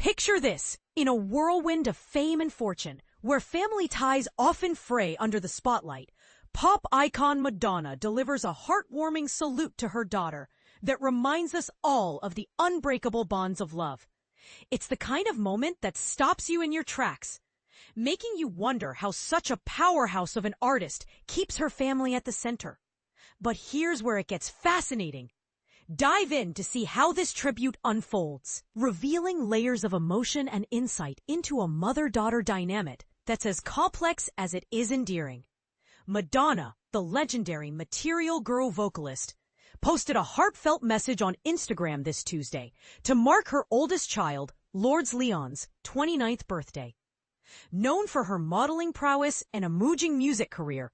Picture this, in a whirlwind of fame and fortune, where family ties often fray under the spotlight, pop icon Madonna delivers a heartwarming salute to her daughter that reminds us all of the unbreakable bonds of love. It's the kind of moment that stops you in your tracks, making you wonder how such a powerhouse of an artist keeps her family at the center. But here's where it gets fascinating. Dive in to see how this tribute unfolds, revealing layers of emotion and insight into a mother-daughter dynamic that's as complex as it is endearing. Madonna, the legendary Material Girl vocalist, posted a heartfelt message on Instagram this Tuesday to mark her oldest child, Lourdes Leon's 29th birthday. Known for her modeling prowess and emerging music career,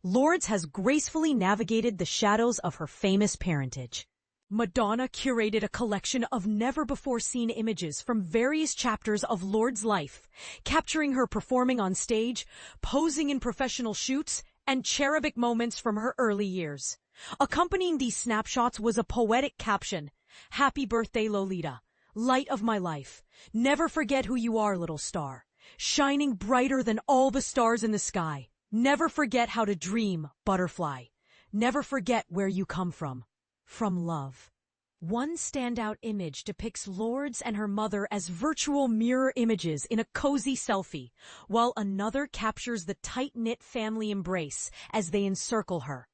Lourdes has gracefully navigated the shadows of her famous parentage. Madonna curated a collection of never-before-seen images from various chapters of Lourdes' life, capturing her performing on stage, posing in professional shoots, and cherubic moments from her early years. Accompanying these snapshots was a poetic caption, "Happy birthday, Lolita. Light of my life. Never forget who you are, little star. Shining brighter than all the stars in the sky. Never forget how to dream, butterfly. Never forget where you come from. From love." One standout image depicts Lourdes and her mother as virtual mirror images in a cozy selfie, while another captures the tight-knit family embrace as they encircle her.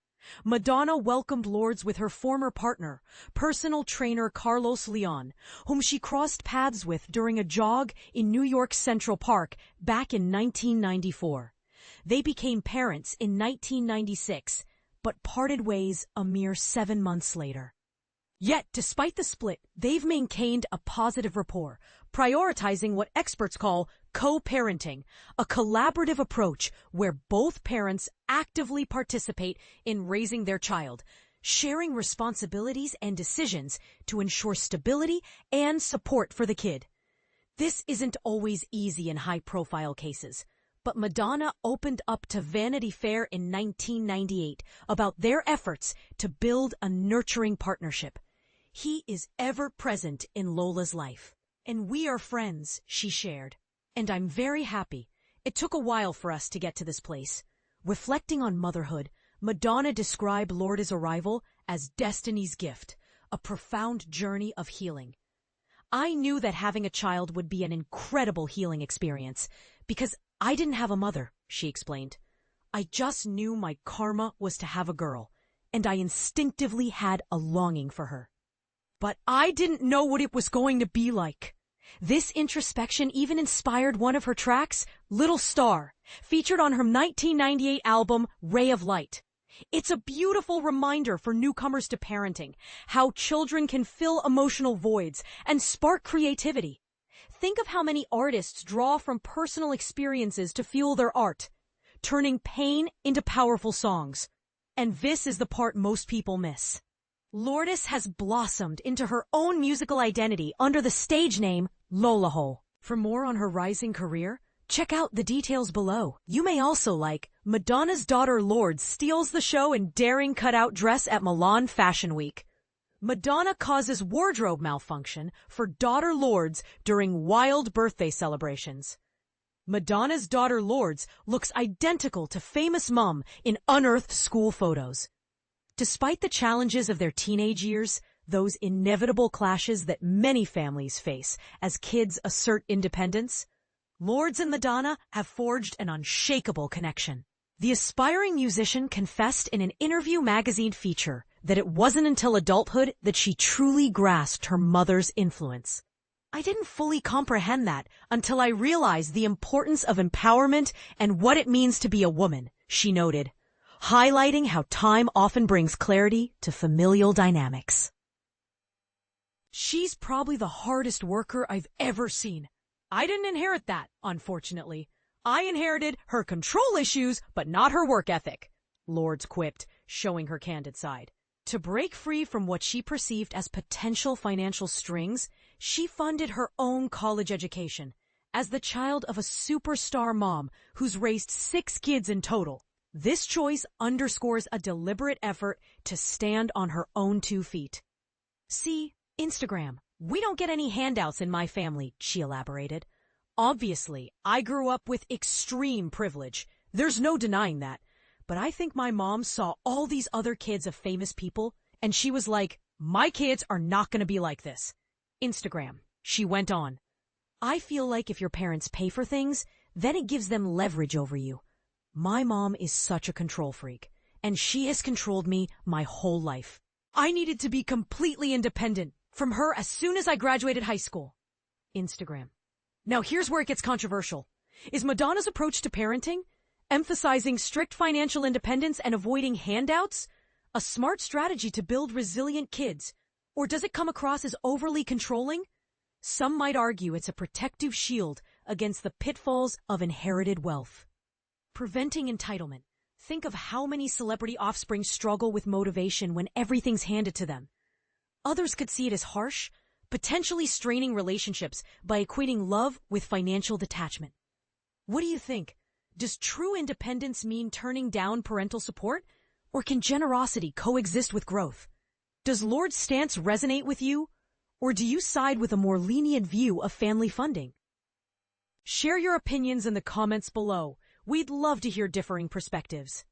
Madonna welcomed Lourdes with her former partner, personal trainer Carlos Leon, whom she crossed paths with during a jog in New York's Central Park back in 1994. They became parents in 1996, but parted ways a mere 7 months later. Yet, despite the split, they've maintained a positive rapport, prioritizing what experts call co-parenting, a collaborative approach where both parents actively participate in raising their child, sharing responsibilities and decisions to ensure stability and support for the kid. This isn't always easy in high-profile cases, but Madonna opened up to Vanity Fair in 1998 about their efforts to build a nurturing partnership. "He is ever present in Lola's life, and we are friends," she shared. "And I'm very happy. It took a while for us to get to this place." Reflecting on motherhood, Madonna described Lourdes' arrival as destiny's gift, a profound journey of healing. "I knew that having a child would be an incredible healing experience because I didn't have a mother," she explained. "I just knew my karma was to have a girl, and I instinctively had a longing for her. But I didn't know what it was going to be like." This introspection even inspired one of her tracks, "Little Star," featured on her 1998 album, Ray of Light. It's a beautiful reminder for newcomers to parenting, how children can fill emotional voids and spark creativity. Think of how many artists draw from personal experiences to fuel their art, turning pain into powerful songs. And this is the part most people miss. Lourdes has blossomed into her own musical identity under the stage name Lola Hole. For more on her rising career, check out the details below. You may also like Madonna's daughter Lourdes steals the show in daring cutout dress at Milan Fashion Week. Madonna causes wardrobe malfunction for daughter Lourdes during wild birthday celebrations. Madonna's daughter Lourdes looks identical to famous mom in unearthed school photos. Despite the challenges of their teenage years, those inevitable clashes that many families face as kids assert independence, Lourdes and Madonna have forged an unshakable connection. The aspiring musician confessed in an Interview magazine feature that it wasn't until adulthood that she truly grasped her mother's influence. "I didn't fully comprehend that until I realized the importance of empowerment and what it means to be a woman," she noted, highlighting how time often brings clarity to familial dynamics. "She's probably the hardest worker I've ever seen. I didn't inherit that, unfortunately. I inherited her control issues, but not her work ethic," Lourdes quipped, showing her candid side. To break free from what she perceived as potential financial strings, she funded her own college education. As the child of a superstar mom who's raised 6 kids in total, this choice underscores a deliberate effort to stand on her own 2 feet. See Instagram, We don't get any handouts in my family, she elaborated. Obviously, I grew up with extreme privilege. There's no denying that. But I think my mom saw all these other kids of famous people, and she was like, my kids are not going to be like this. Instagram. She went on. I feel like if your parents pay for things, then it gives them leverage over you. My mom is such a control freak, and she has controlled me my whole life. I needed to be completely independent from her as soon as I graduated high school. Instagram. Now here's where it gets controversial. Is Madonna's approach to parenting, emphasizing strict financial independence and avoiding handouts, a smart strategy to build resilient kids? Or does it come across as overly controlling? Some might argue it's a protective shield against the pitfalls of inherited wealth. Preventing entitlement. Think of how many celebrity offspring struggle with motivation when everything's handed to them. Others could see it as harsh, potentially straining relationships by equating love with financial detachment. What do you think? Does true independence mean turning down parental support? Or can generosity coexist with growth? Does Lourdes' stance resonate with you? Or do you side with a more lenient view of family funding? Share your opinions in the comments below. We'd love to hear differing perspectives.